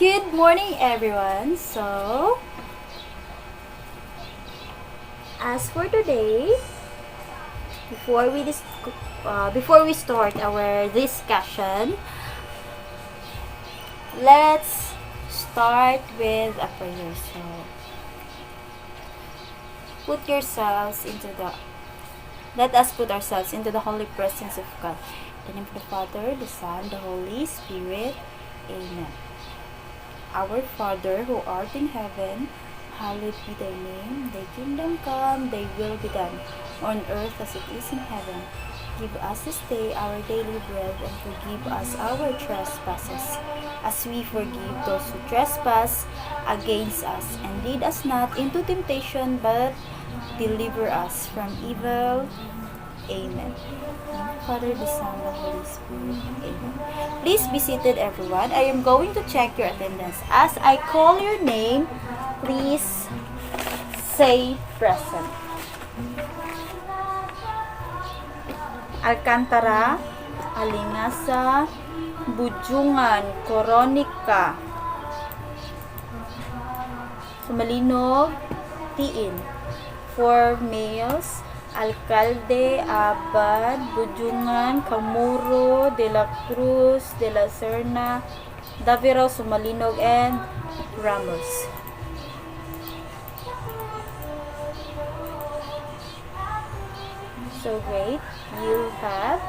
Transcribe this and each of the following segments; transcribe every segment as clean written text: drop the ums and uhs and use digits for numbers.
Good morning, everyone. So, as for today, before we start our discussion, let's start with a prayer. So, put yourselves into the let us put ourselves into the holy presence of God. In the name of the Father, the Son, the Holy Spirit. Amen. Our Father who art in heaven, hallowed be thy name. Thy kingdom come, thy will be done, on earth as it is in heaven. Give us this day our daily bread, and forgive us our trespasses, as we forgive those who trespass against us. And lead us not into temptation, but deliver us from evil. Amen. Father, the Son, the Holy Spirit. Amen. Please be seated, everyone. I am going to check your attendance. As I call your name, please say present. Alcantara, Alingasa, Bujungan, Coronica, Sumalinog, Tiin. 4 males, Alcalde, Abad, Bujungan, Camuro, De La Cruz, De La Serna, Davao, Sumalinog, and Ramos. So great, you have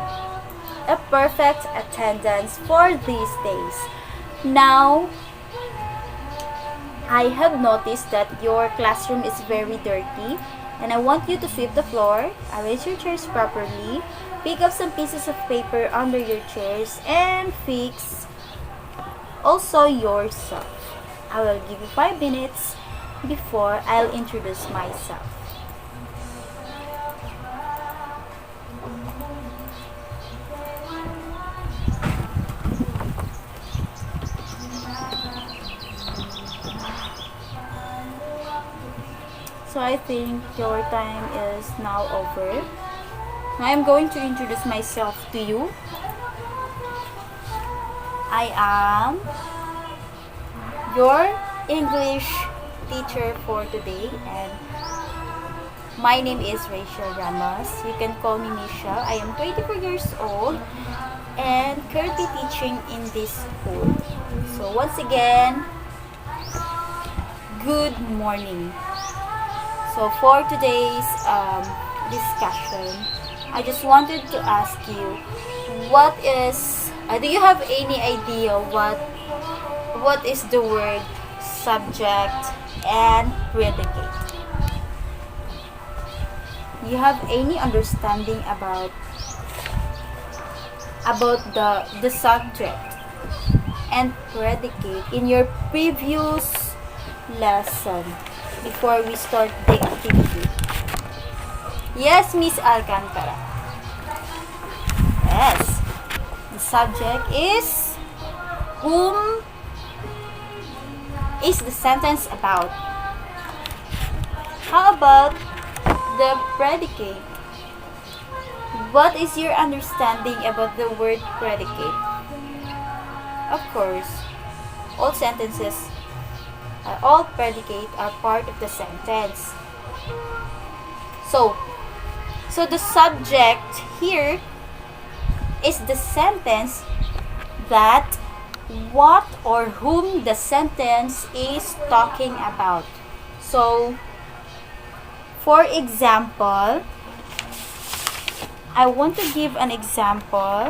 a perfect attendance for these days. Now, I have noticed that your classroom is very dirty, and I want you to sweep the floor, arrange your chairs properly, pick up some pieces of paper under your chairs, and fix also yourself. I will give you 5 minutes before I'll introduce myself. So I think your time is now over. Now I'm going to introduce myself to you. I am your English teacher for today, and my name is Rachel Ramos. You can call me Misha. I am 24 years old and currently teaching in this school. So once again, good morning. So for today's discussion, I just wanted to ask you, do you have any idea what is the word subject and predicate? You have any understanding about the subject and predicate in your previous lesson? Before we start the activity. Yes, Miss Alcantara. Yes. The subject is whom is the sentence about? How about the predicate? What is your understanding about the word predicate? Of course, all predicate are part of the sentence. So the subject here is the sentence that what or whom the sentence is talking about. So, for example, I want to give an example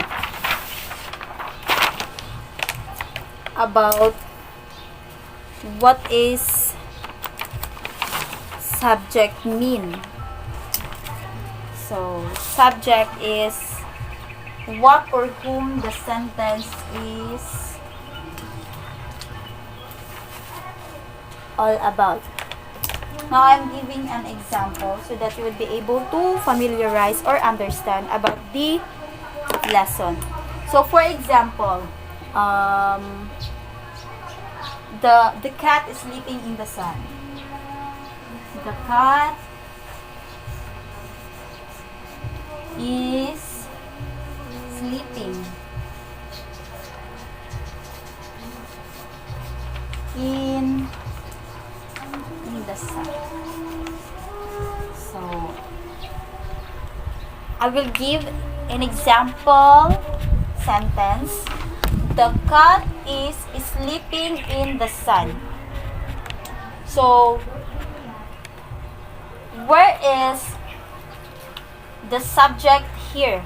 about what is subject mean. So, subject is what or whom the sentence is all about. Now, I'm giving an example so that you would be able to familiarize or understand about the lesson. So, for example, the cat is sleeping in the sun. The cat is sleeping in the sun. So, I will give an example sentence. The cat is sleeping in the sun. So, where is the subject here?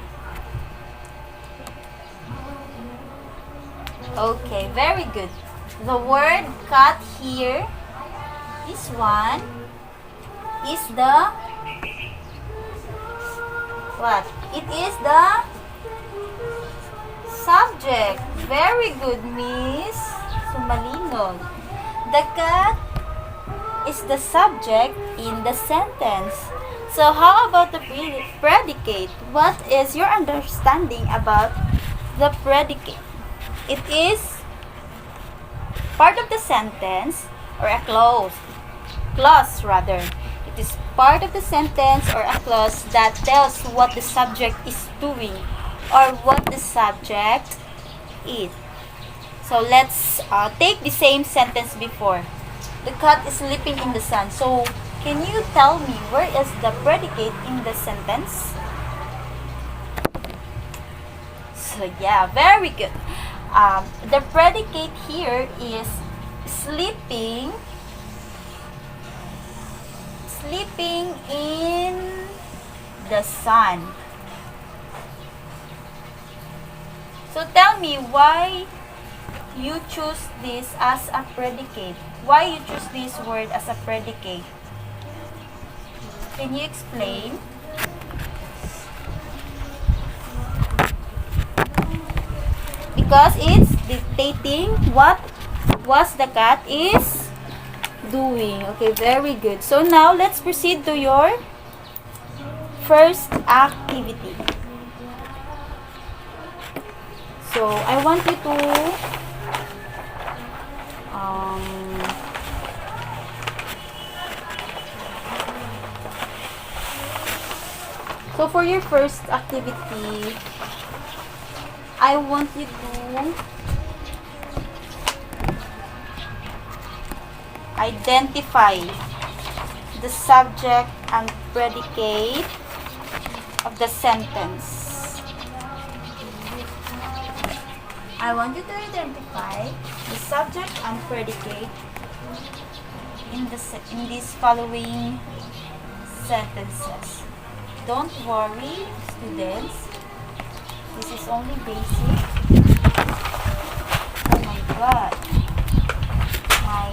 Okay, very good. The word cat here, this one, is the what? It is the subject. Very good, Miss Sumalinog. The cat is the subject in the sentence. So how about the predicate? What is your understanding about the predicate? It is part of the sentence or a clause rather. It is part of the sentence or a clause that tells what the subject is doing or what the subject is. So let's take the same sentence before. The cat is sleeping in the sun. So can you tell me where is the predicate in the sentence? So yeah, very good. The predicate here is sleeping in the sun. So tell me why you choose this as a predicate. Why you choose this word as a predicate? Can you explain? Because it's dictating what was the cat is doing. Okay, very good. So now let's proceed to your first activity. So I want you to so for your first activity, I want you to identify the subject and predicate of the sentence. I want you to identify the subject and predicate in these following sentences. Don't worry, students. This is only basic. Oh my god. My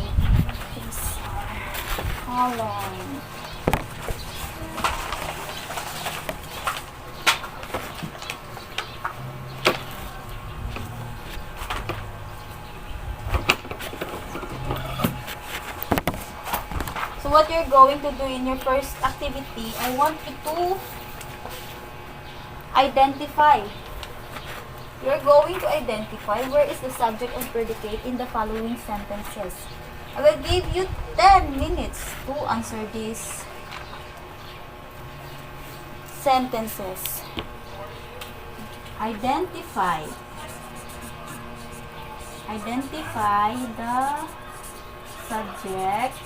face column. So what you're going to do in your first activity, I want you to identify. You're going to identify where is the subject and predicate in the following sentences. I will give you 10 minutes to answer these sentences. Identify the subject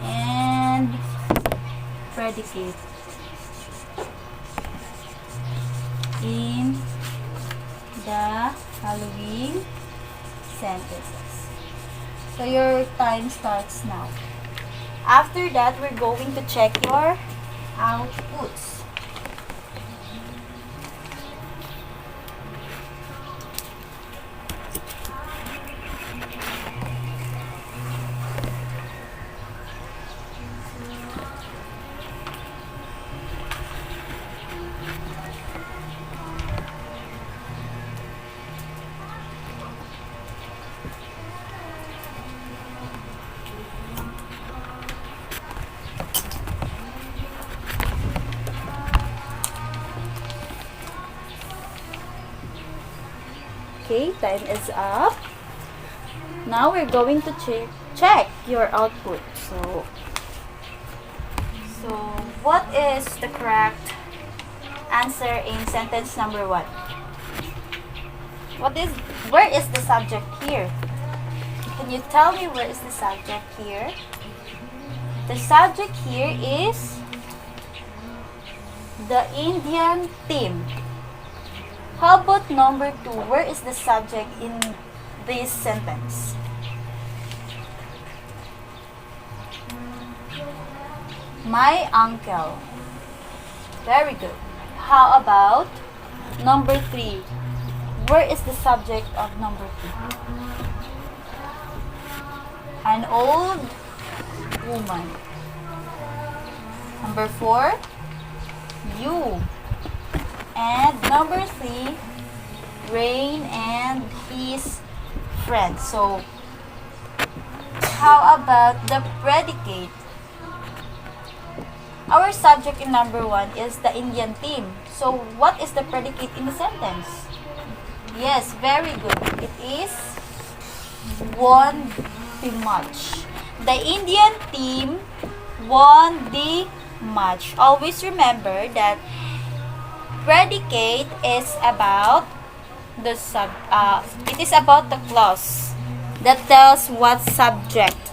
and predicate in the following sentences. So your time starts now. After that, we're going to check your outputs. Okay, time is up. Now we're going to check your output. So what is the correct answer in sentence number 1? Where is the subject here? Can you tell me where is the subject here? The subject here is the Indian team. How about number 2? Where is the subject in this sentence? My uncle. Very good. How about number 3? Where is the subject of number 3? An old woman. Number 4, you. And number 3, Rain and his friends. So, how about the predicate? Our subject in number 1 is the Indian team. So, what is the predicate in the sentence? Yes, very good. It is won the match. The Indian team won the match. Always remember that predicate is about the it is about the clause that tells what subject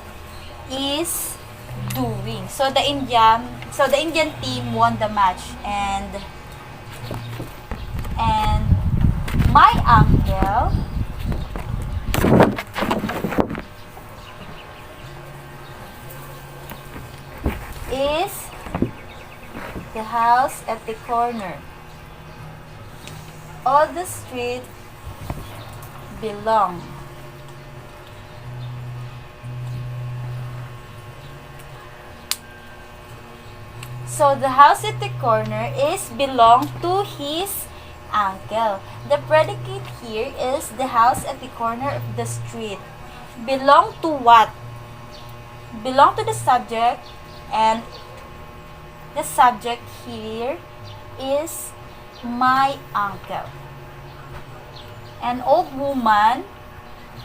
is doing. So the Indian team won the match, and my uncle is the house at the corner. All the street belong. So the house at the corner is belong to his uncle. The predicate here is the house at the corner of the street. Belong to what? Belong to the subject, and the subject here is my uncle. An old woman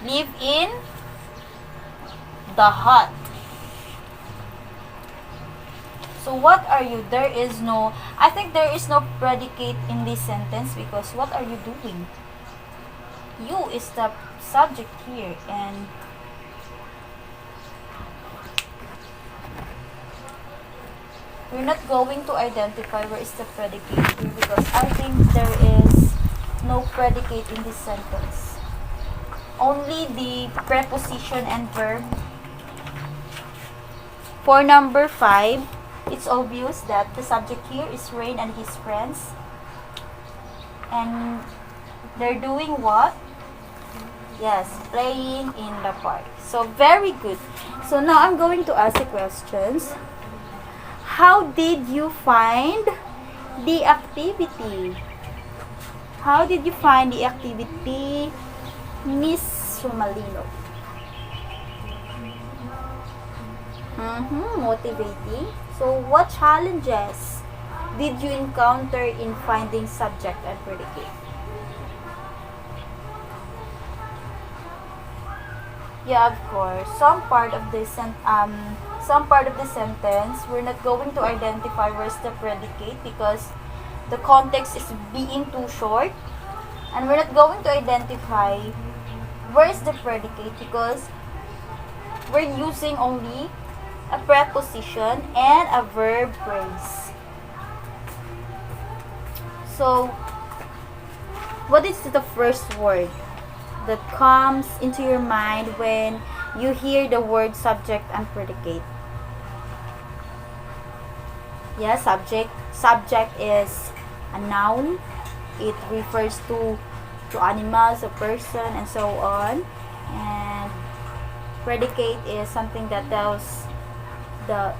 live in the hut. So what are you? I think there is no predicate in this sentence, because what are you doing? You is the subject here, and we're not going to identify where is the predicate here, because I think there is no predicate in this sentence. Only the preposition and verb. For number 5, it's obvious that the subject here is Rain and his friends. And they're doing what? Yes, playing in the park. So, very good. So, now I'm going to ask the questions. How did you find the activity? How did you find the activity, Miss Sumalino? Motivating. So, what challenges did you encounter in finding subject and predicate? Yeah, of course. Some part of the sentence, we're not going to identify where's the predicate, because the context is being too short, and we're not going to identify where's the predicate because we're using only a preposition and a verb phrase. So, what is the first word that comes into your mind when you hear the word subject and predicate? Yeah, subject. Subject is a noun. It refers to animals, a person, and so on. And predicate is something that tells the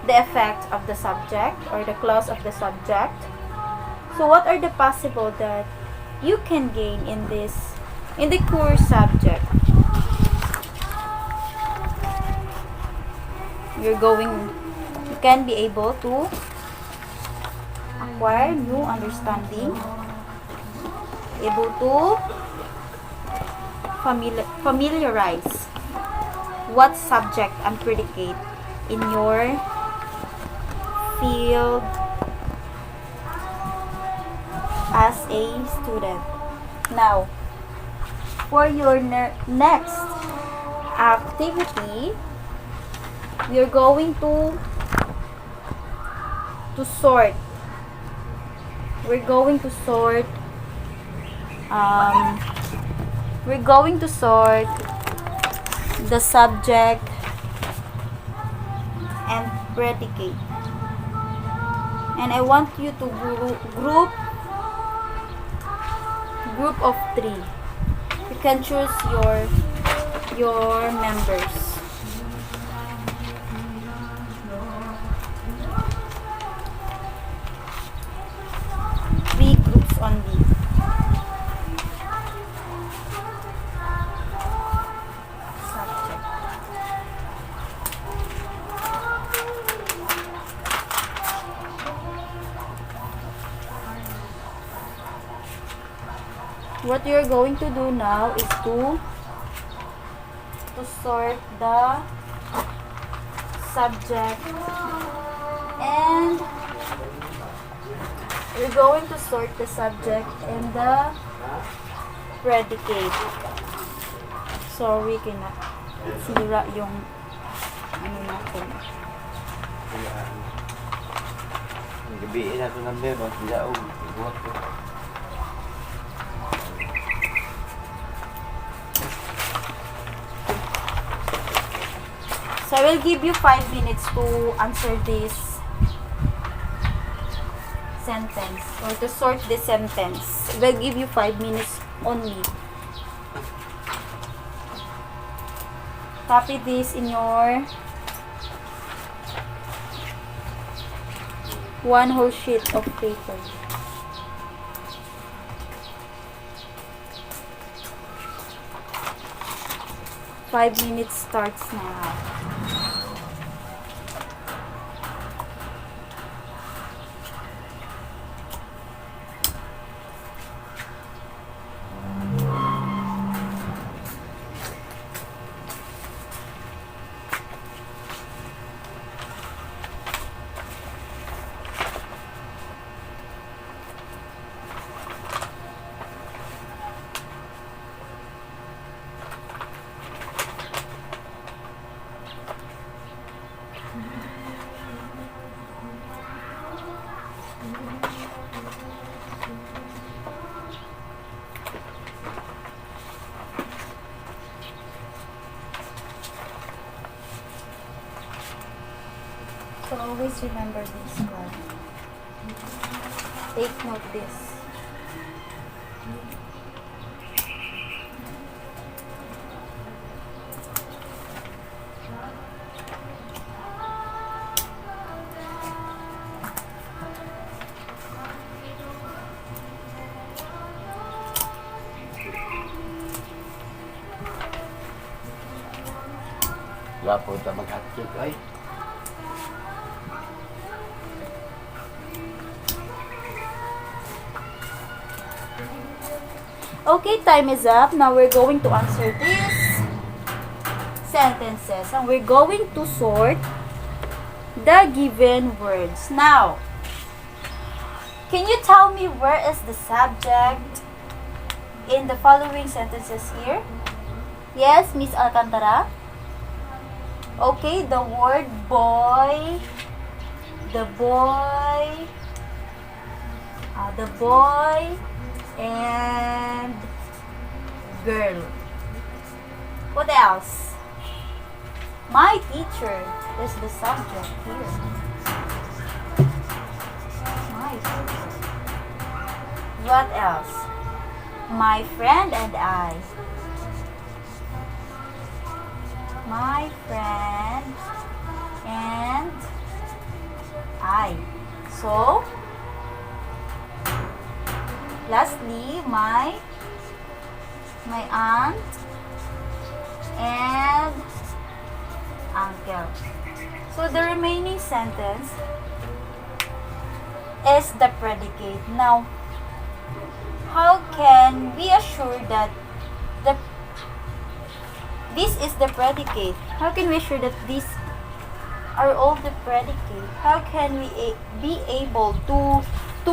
effect of the subject or the clause of the subject. So what are the possible that you can gain in the core subject? You can be able to acquire new understanding, able to familiarize what subject and predicate in your field as a student. Now, for your next activity, we are going to sort. We're going to sort the subject and predicate. And I want you to group of 3. You can choose your members. Three groups only. Subject. What you're going to do now is to sort the subject, and we're going to sort the subject and the predicate. Sorry, sira yung ano natin. Gabiin nato ng bebo, dilaog, buhat ko. So I will give you 5 minutes to answer this sentence or to sort this sentence. I will give you 5 minutes only. Copy this in your one whole sheet of paper. Five minutes starts now. So always remember this one. Take note this. Wapo ito mag-hotcake, ay. Okay, time is up. Now we're going to answer these sentences and we're going to sort the given words. Now, can you tell me where is the subject in the following sentences here? Yes, Miss Alcantara? Okay, the word boy, the boy, and girl. What else? My teacher is the subject here. My teacher. What else? My friend and I. My friend and I. So, lastly, my aunt and uncle. So the remaining sentence is the predicate. Now, how can we assure that this is the predicate? How can we assure that these are all the predicate? How can we be able to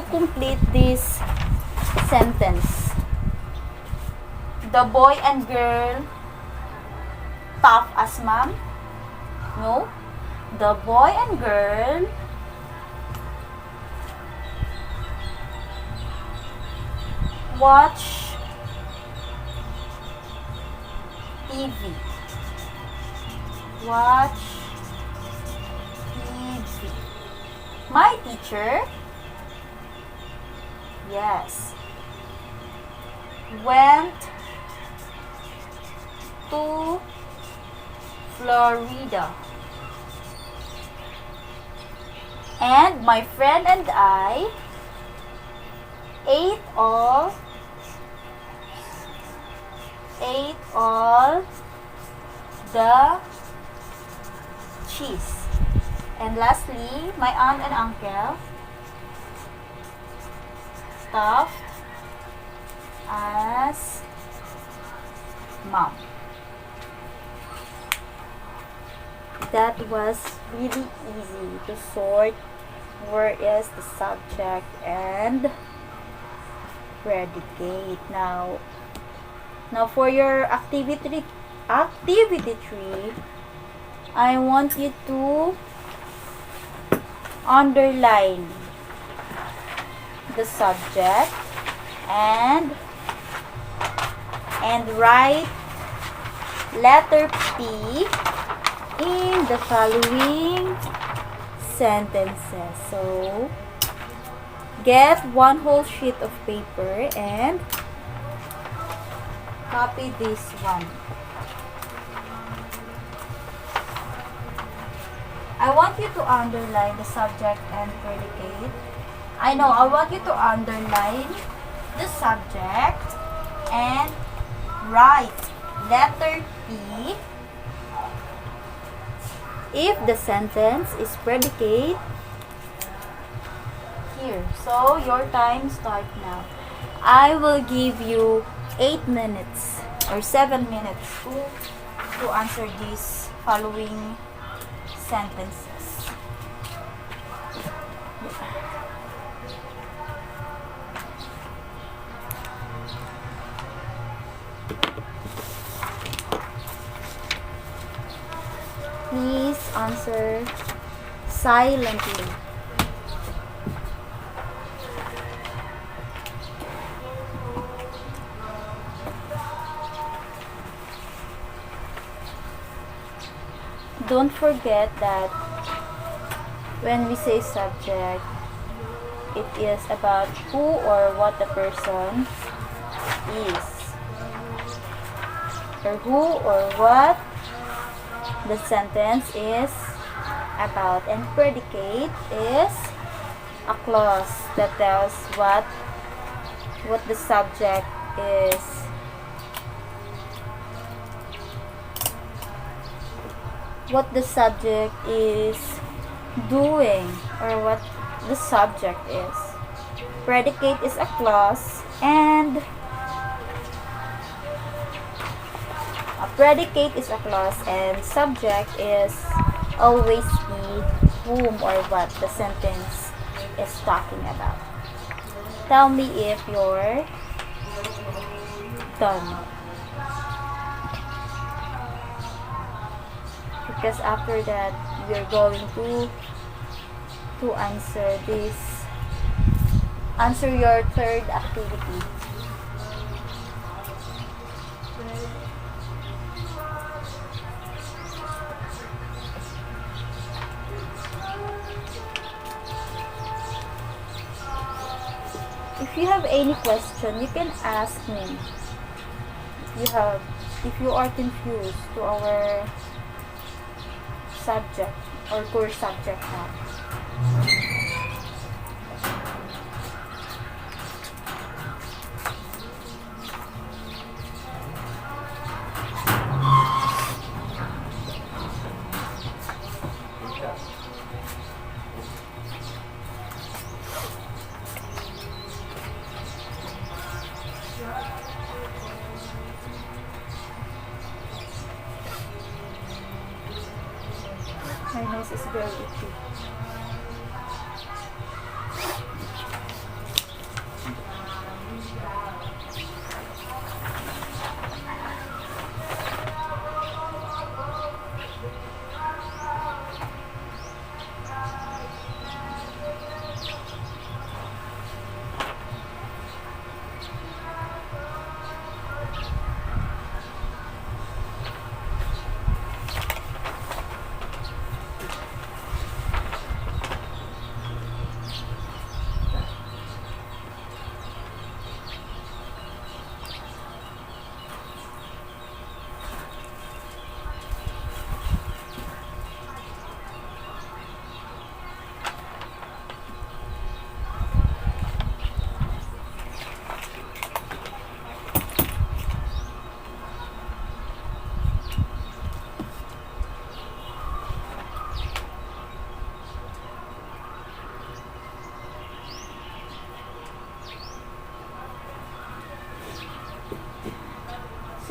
complete this sentence? The boy and girl tough as mom? No. The boy and girl watch TV. Watch TV. My teacher, yes, went to Florida. And my friend and I ate all the cheese. And lastly, my aunt and uncle stuffed as mom. That was really easy to sort where is the subject and predicate. Now for your activity 3, I want you to underline the subject and write letter P in the following sentences. So get one whole sheet of paper and copy this one. I want you to underline the subject and predicate. I want you to underline the subject and write letter P if the sentence is predicate here. So your time starts now. I will give you 8 minutes or 7 minutes to answer these following sentences. Please answer silently. Don't forget that when we say subject, it is about who or what the person is, or who or what the sentence is about, and predicate is a clause that tells what the subject is doing, or what the subject is. Predicate is a clause, and subject is always be whom or what the sentence is talking about. Tell me if you're done. Because after that, we're going to answer your third activity. If you have any question, you can ask me. If you are confused to our subject or course subject now. My nose is very itchy.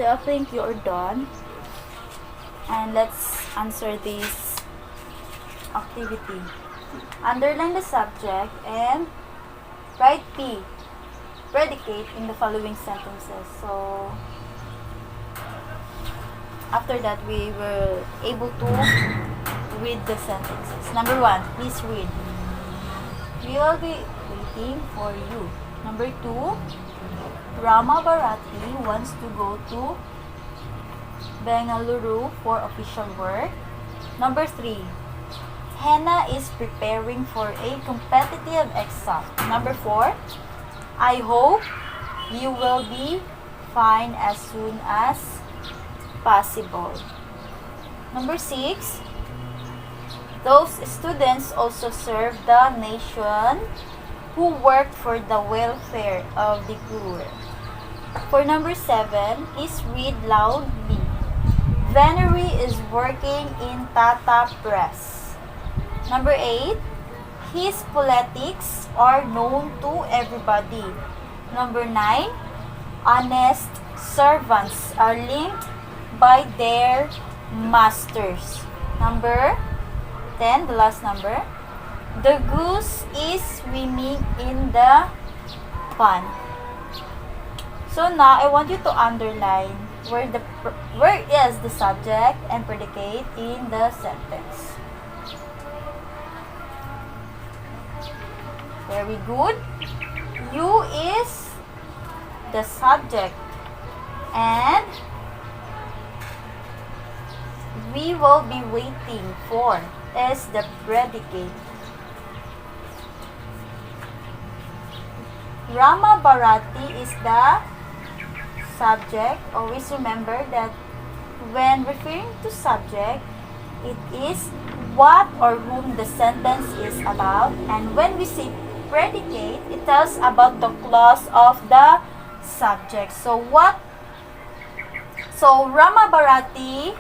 So I think you're done. And let's answer this activity. Underline the subject and write P, predicate, in the following sentences. So after that, we were able to read the sentences. Number 1, please read. We will be waiting for you. Number 2, Rama Bharati wants to go to Bengaluru for official work. Number 3, Henna is preparing for a competitive exam. Number 4, I hope you will be fine as soon as possible. Number 6, those students also serve the nation who work for the welfare of the poor. For number 7, please read loudly. Venery is working in Tata Press. Number 8, his politics are known to everybody. Number 9, honest servants are linked by their masters. Number 10, the last number, the goose is swimming in the pond. So now I want you to underline where is the subject and predicate in the sentence. Very good. You is the subject and we will be waiting for is the predicate. Rama Bharati is the subject. Always remember that when referring to subject, it is what or whom the sentence is about, and when we say predicate, it tells about the clause of the subject. So Rama Bharati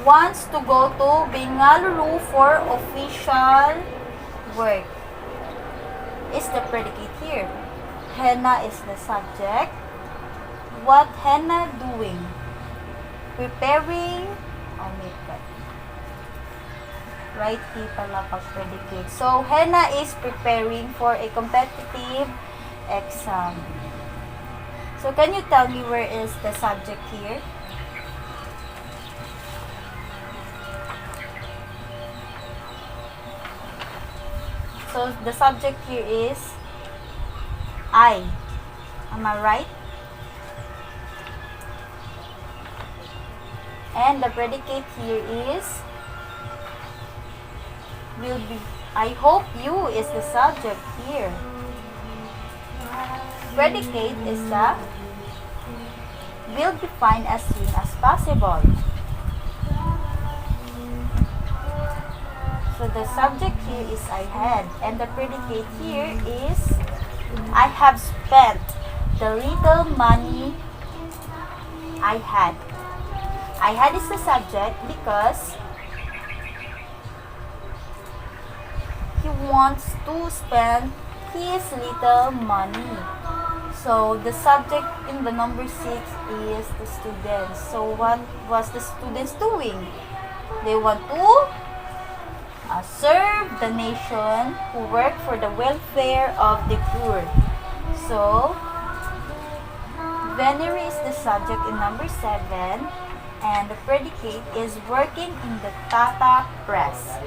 wants to go to Bengaluru for official work is the predicate here. Henna is the subject. What Henna doing? Preparing. Right, pala pag predicate. So Henna is preparing for a competitive exam. So can you tell me where is the subject here? So the subject here is I. Am I right? And the predicate here is will be. I hope you is the subject here. Predicate is the will be fine as soon as possible. So the subject here is I had, and the predicate here is I have spent the little money I had. I had is the subject because he wants to spend his little money. So the subject in the number 6 is the students. So what was the students doing? They want to serve the nation who work for the welfare of the poor. So Venery is the subject in number 7, and the predicate is working in the Tata Press.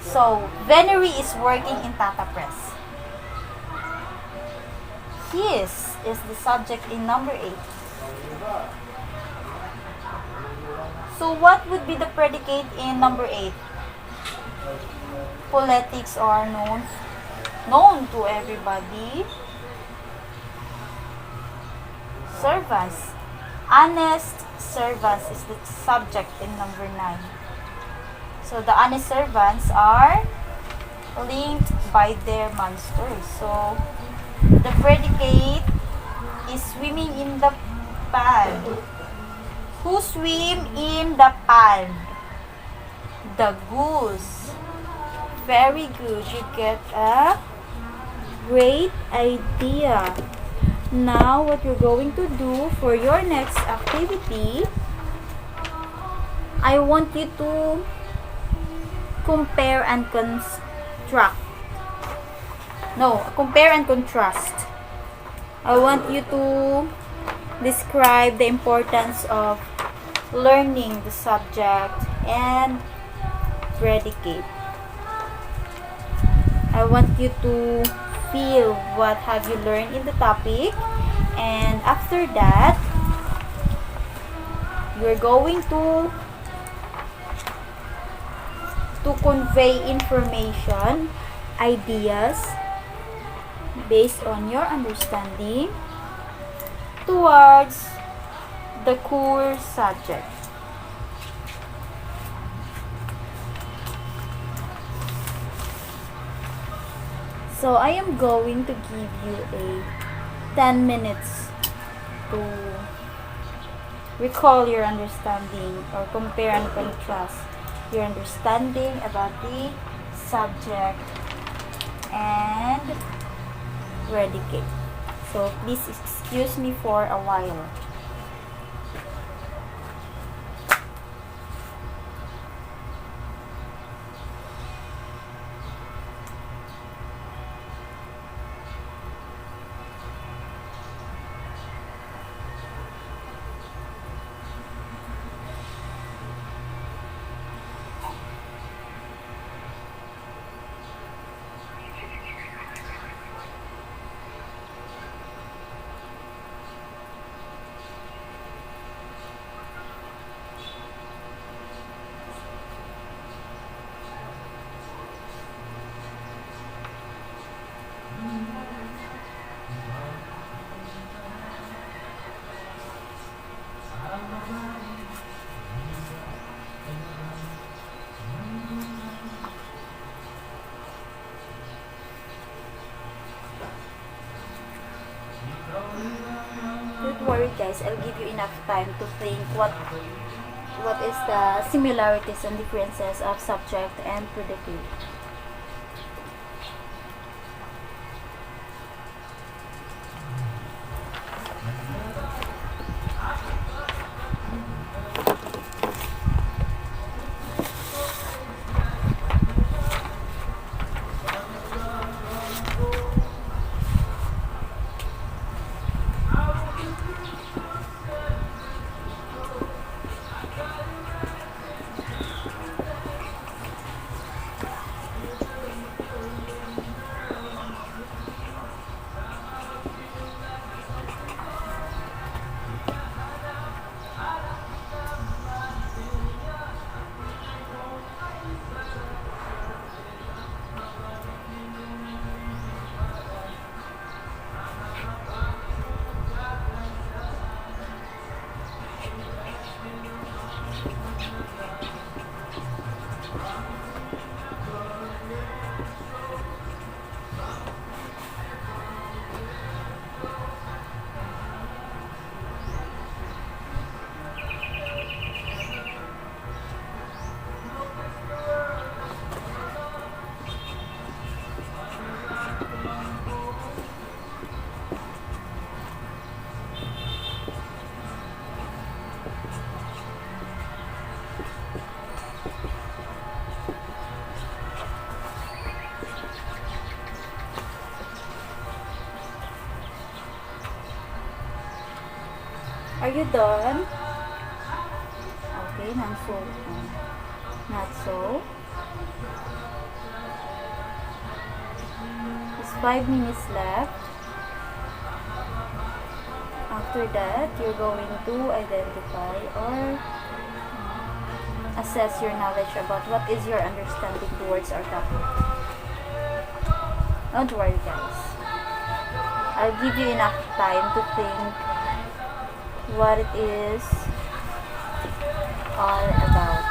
So Venery is working in Tata Press. His is the subject in number 8. So what would be the predicate in number 8? Politics are known to everybody. Servants. Honest servants is the subject in number 9. So the honest servants are linked by their masters. So the predicate is swimming in the pond. Who swim in the pond? The goose. Very good. You get a great idea. Now, what you're going to do for your next activity, I want you to compare and construct. No, compare and contrast. I want you to describe the importance of learning the subject and predicate. I want you to feel what have you learned in the topic, and after that you're going to convey information, ideas based on your understanding towards the core subject. So I am going to give you a 10 minutes to recall your understanding or compare and contrast your understanding about the subject and predicate. So please excuse me for a while. Don't worry guys, I'll give you enough time to think what is the similarities and differences of subject and predicate. Are you done? Okay, not so. Not so. It's 5 minutes left. After that, you're going to identify or assess your knowledge about what is your understanding towards our topic. Don't worry guys. I'll give you enough time to think what it is all about.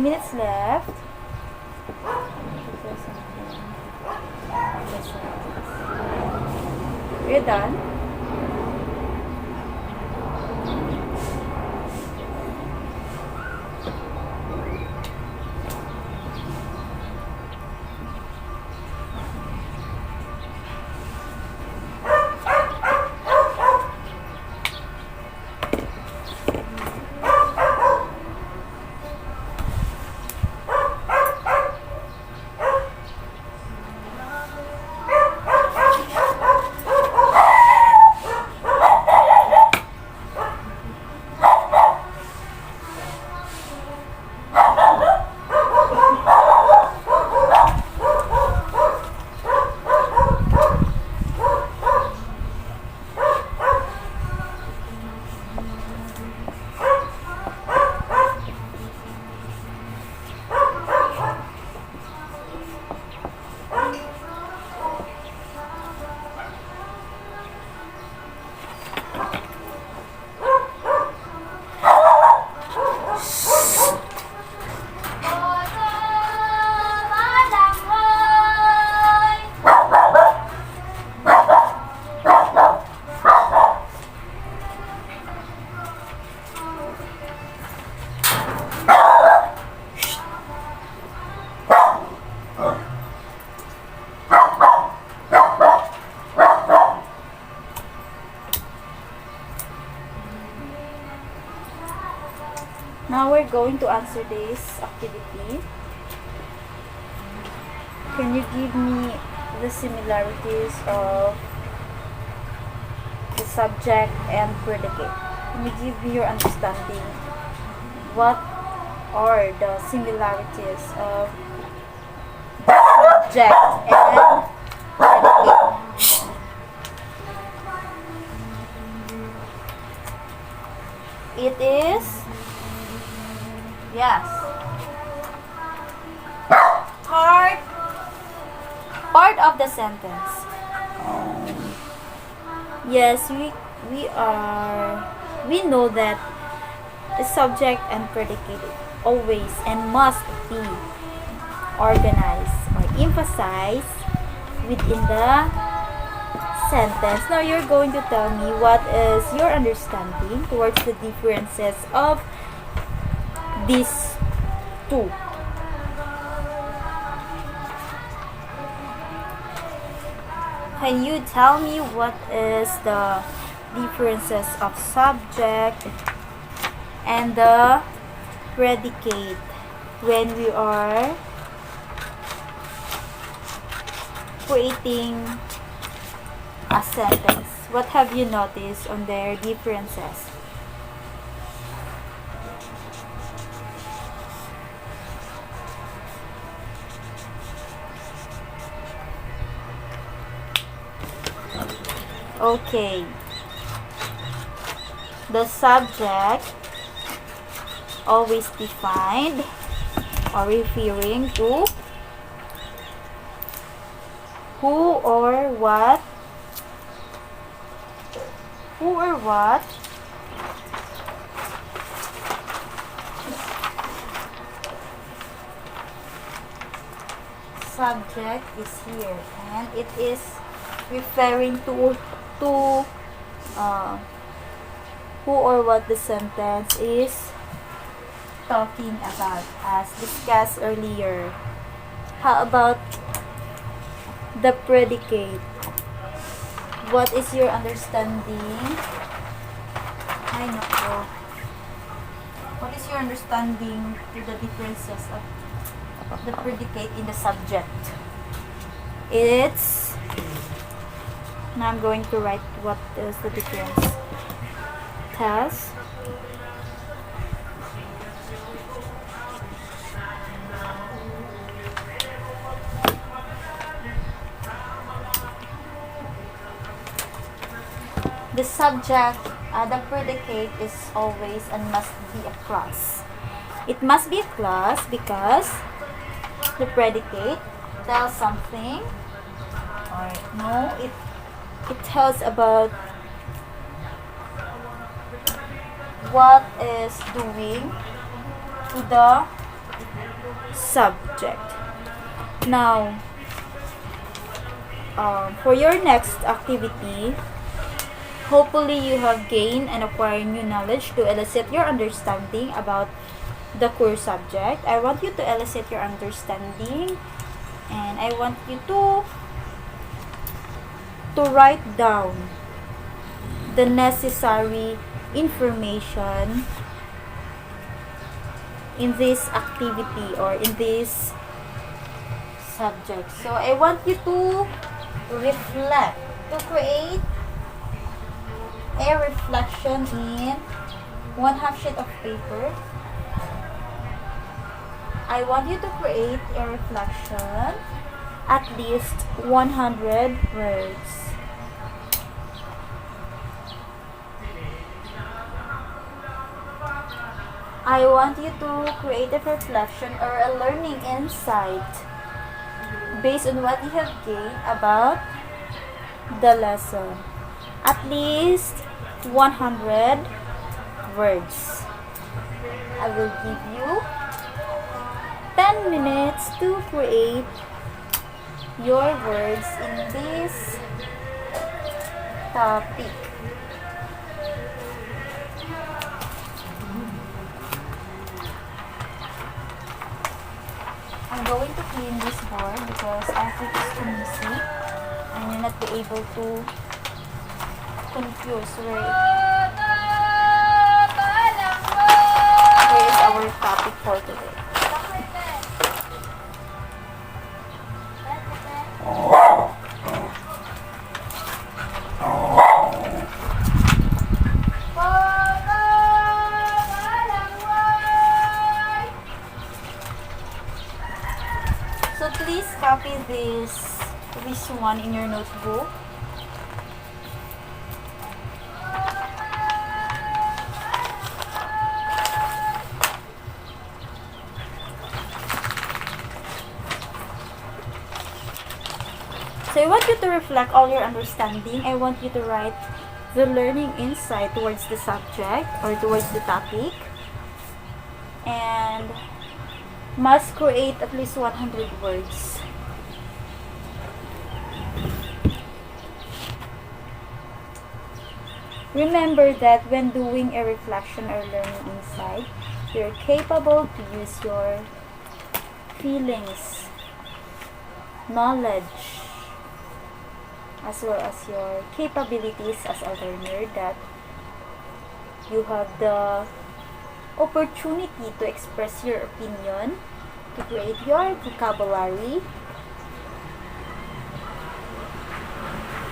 minutes left. We're done. Now we're going to answer this activity. Can you give me the similarities of the subject and predicate? Can you give me your understanding? What are the similarities of the subject and predicate? It is, yes, part of the sentence. Yes, we know that the subject and predicate always and must be organized or emphasized within the sentence. Now you're going to tell me what is your understanding towards the differences of these two. Can you tell me what is the differences of subject and the predicate when we are creating a sentence? What have you noticed on their differences? Okay. The subject always defined or referring to who or what subject is here, and it is referring to who or what the sentence is talking about, as discussed earlier. How about the predicate? What is your understanding? Ay, nako. What is your understanding to the differences of the predicate in the subject? It's, now I'm going to write what is the difference. Task. The subject, the predicate is always and must be a clause. It must be a clause because the predicate tells something, or no, it tells about what is doing to the subject. Now, for your next activity, hopefully you have gained and acquired new knowledge to elicit your understanding about the core subject. I want you to elicit your understanding, and I want you to write down the necessary information in this activity or in this subject. So I want you to reflect, to create a reflection in 1/2 sheet of paper. I want you to create a reflection at least 100 words. I want you to create a reflection or a learning insight based on what you have gained about the lesson. At least 100 words. I will give you 10 minutes to create your words in this topic. I'm going to clean this board because I think it's too messy and you'll not be able to confuse where is our topic for today. So please copy this one in your notebook. So I want you to reflect all your understanding. I want you to write the learning insight towards the subject or towards the topic. And must create at least 100 words. Remember that when doing a reflection or learning insight, you're capable to use your feelings, knowledge, as well as your capabilities as a learner, that you have the opportunity to express your opinion, to create your vocabulary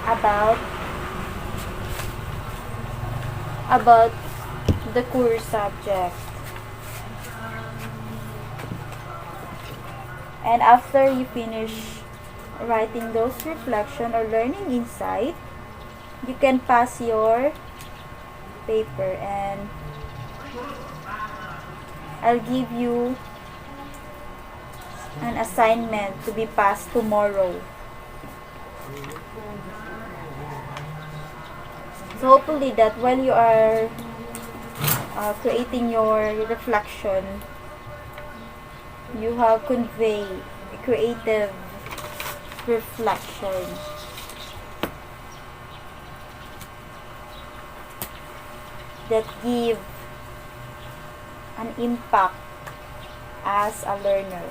about the core subject. And after you finish writing those reflection or learning insight, you can pass your paper and I'll give you an assignment to be passed tomorrow. So hopefully that while you are creating your reflection, you have conveyed a creative reflection. That give an impact as a learner.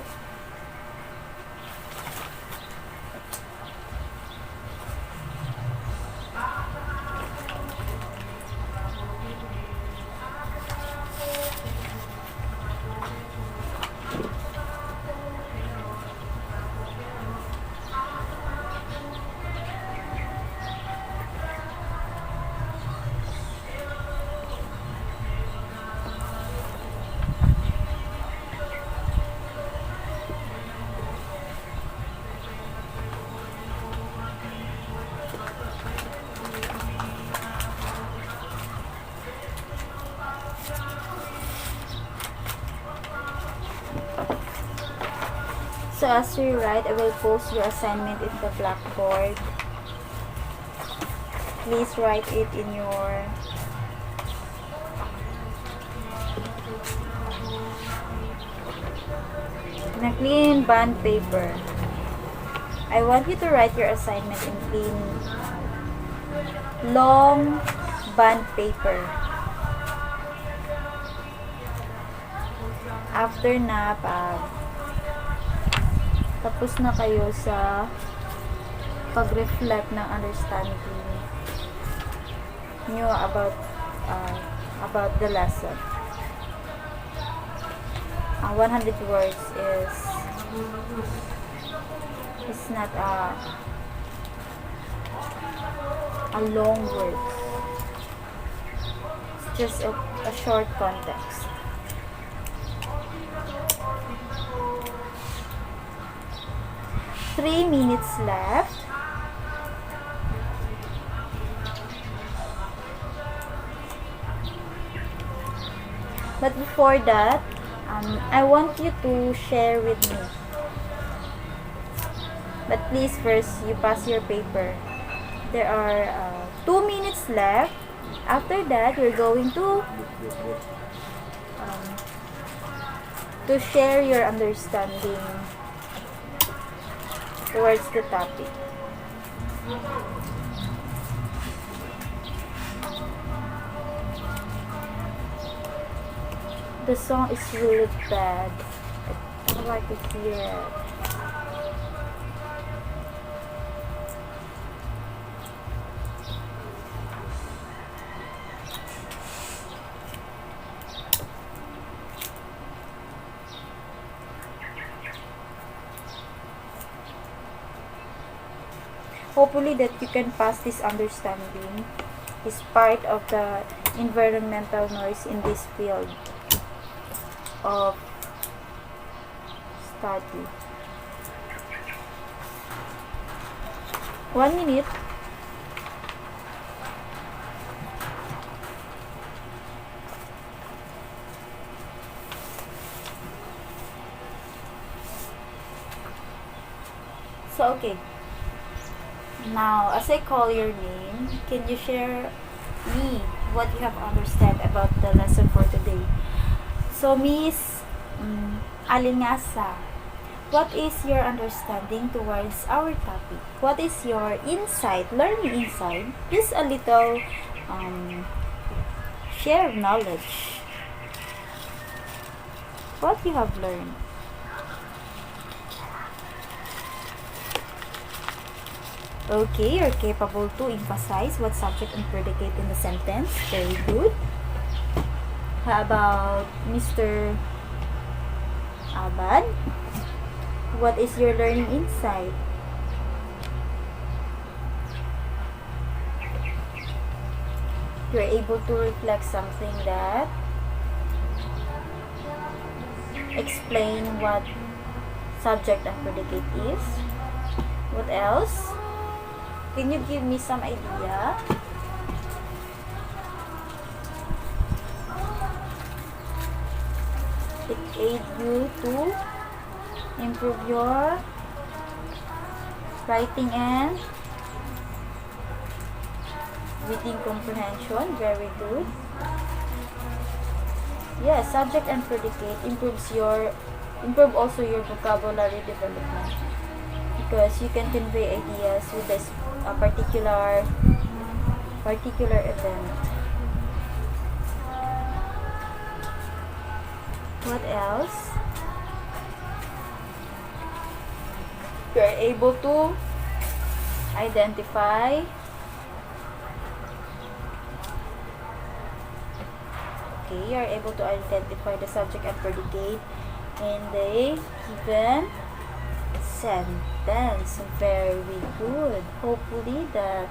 So as you write, I will post your assignment in the blackboard. Please write it in your Na clean bond paper. I want you to write your assignment in clean, long bond paper. After na, tapos na kayo sa pag-reflect ng understanding nyo about the lesson. 100 words is not a long word. It's just a short context. Three minutes left. But before that, I want you to share with me. But please first, you pass your paper. There are 2 minutes left. After that, we're going to share your understanding towards the topic. The song is really bad. I don't like to hear it. Hopefully that you can pass this understanding is part of the environmental noise in this field of study. 1 minute. So, okay. Now, as I call your name, can you share me what you have understand about the lesson for today? So, Miss Alingasa, what is your understanding towards our topic? What is your insight, learning insight? Just a little share knowledge. What you have learned? Okay, you're capable to emphasize what subject and predicate in the sentence. Very good. How about Mr. Abad? What is your learning insight? You're able to reflect something that explain what subject and predicate is. What else? Can you give me some idea? It aids you to improve your writing and reading comprehension. Very good. Yes, subject and predicate improve also your vocabulary development, because you can convey ideas with this particular event. What else? You're able to identify you're able to identify the subject and predicate in the given sentence. Very good. Hopefully that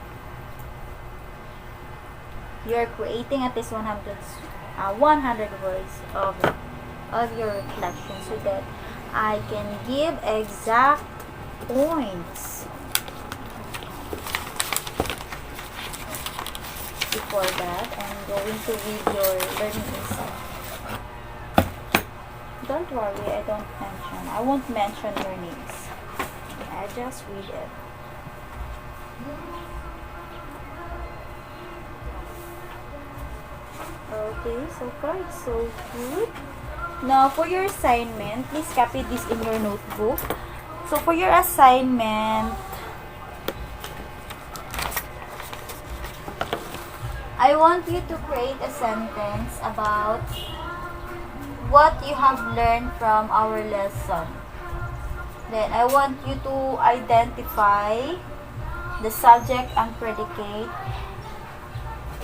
you're creating at least 100 words of your reflection, so that I can give exact points. Before that, I'm going to read your learning insight. Don't worry, I won't mention your names. I just read it. Okay, so far it's so good. Now, for your assignment, please copy this in your notebook. So, for your assignment, I want you to create a sentence about what you have learned from our lesson. Then, I want you to identify the subject and predicate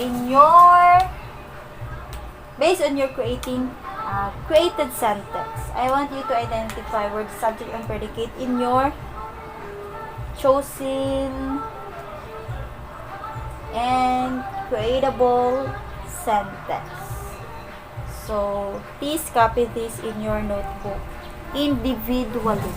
in your, based on your created sentence. I want you to identify word, subject, and predicate in your chosen and creatable sentence. So, please copy this in your notebook individually.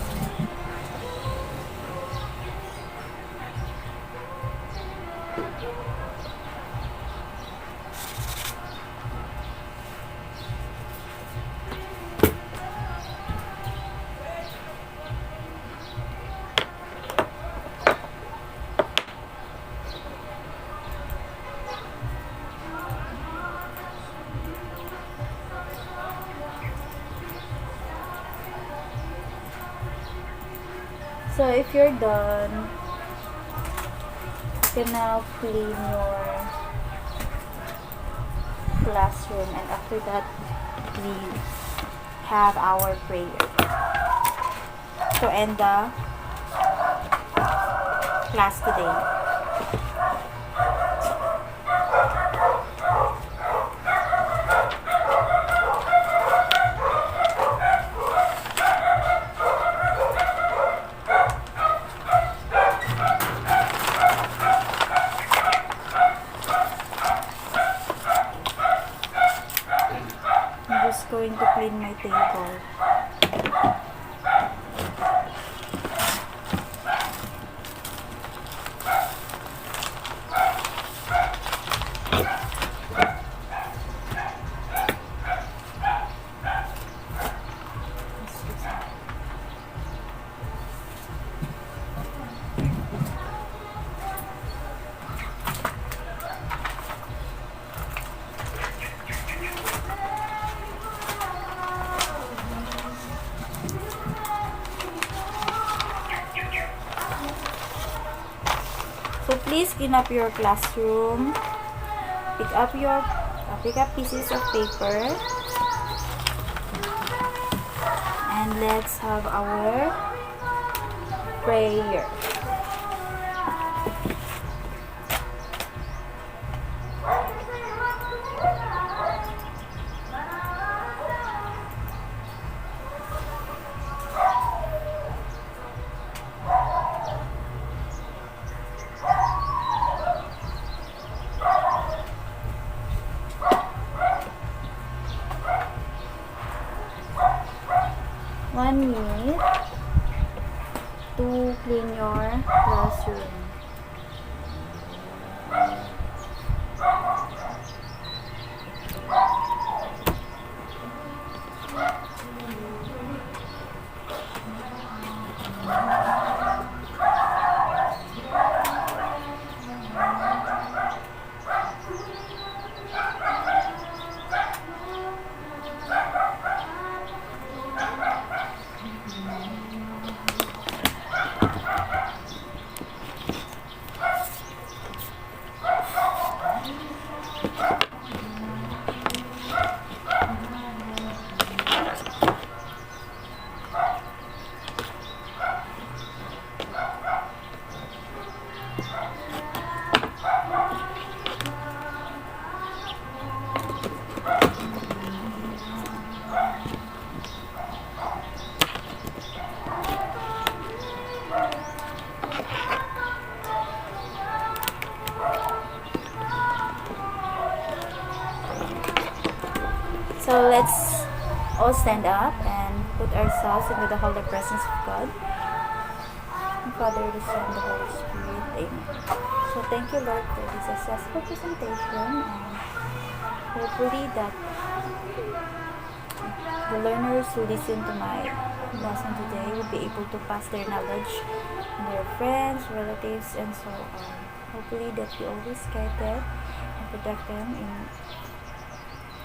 So, if you're done, you can now clean your classroom, and after that, we have our prayer to end the class today. I'm just going to clean my table. So please clean up your classroom. Pick up pieces of paper, and let's have our prayer. One minute to clean your classroom. So let's all stand up and put ourselves into the holy presence of God. The Father, the Son, the Holy Spirit. Amen. So thank you, Lord, for this successful presentation, and hopefully that the learners who listen to my lesson today will be able to pass their knowledge to their friends, relatives, and so on. Hopefully that you always guide them and protect them in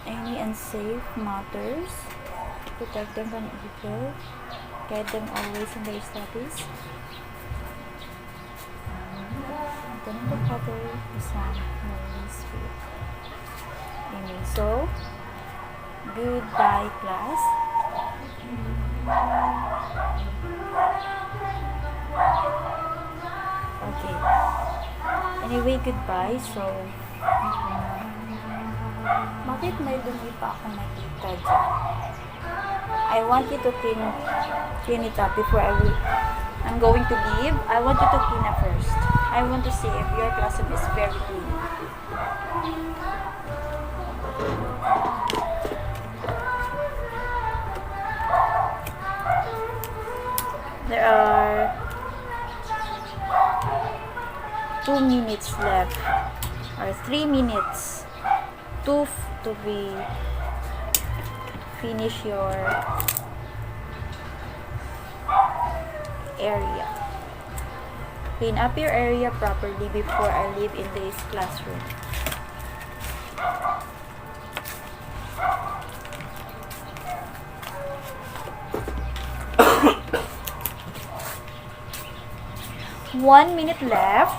any unsafe matters, protect them from evil, guide them always in their studies. In the name of the Father, the Son, and the Holy Spirit. Amen. So, goodbye, class. Okay. Anyway, goodbye. So, bakit may dumi pa ako nakita dyan? I want you to clean it up before I'm going to leave. I want you to clean up first. I want to see if your classroom is very clean. There are 2 minutes left, or 3 minutes to be finish your area. Clean up your area properly before I leave in this classroom. One minute left.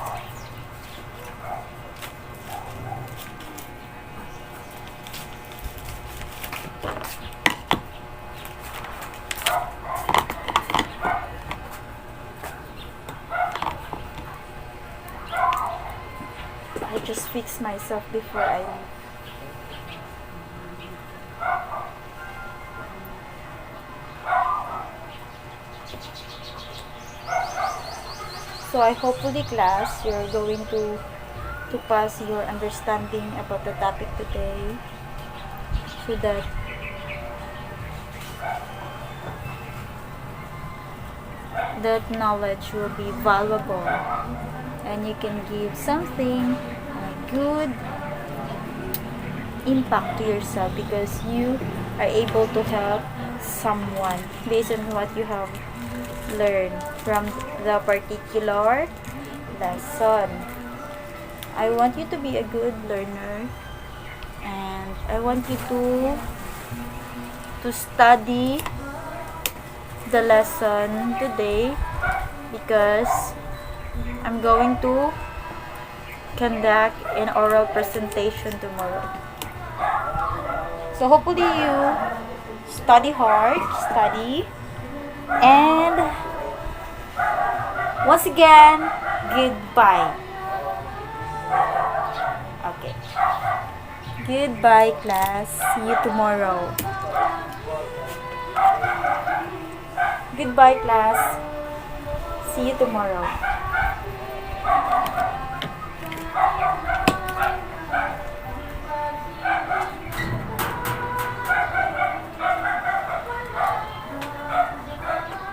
I just fix myself before I leave. So I hopefully class you're going to pass your understanding about the topic today, so that knowledge will be valuable and you can give something good impact to yourself, because you are able to help someone based on what you have learned from the particular lesson. I want you to be a good learner, and I want you to study the lesson today, because I'm going to conduct an oral presentation tomorrow. So hopefully you study hard, and once again, goodbye. Okay. Goodbye, class. See you tomorrow. Goodbye, class. See you tomorrow.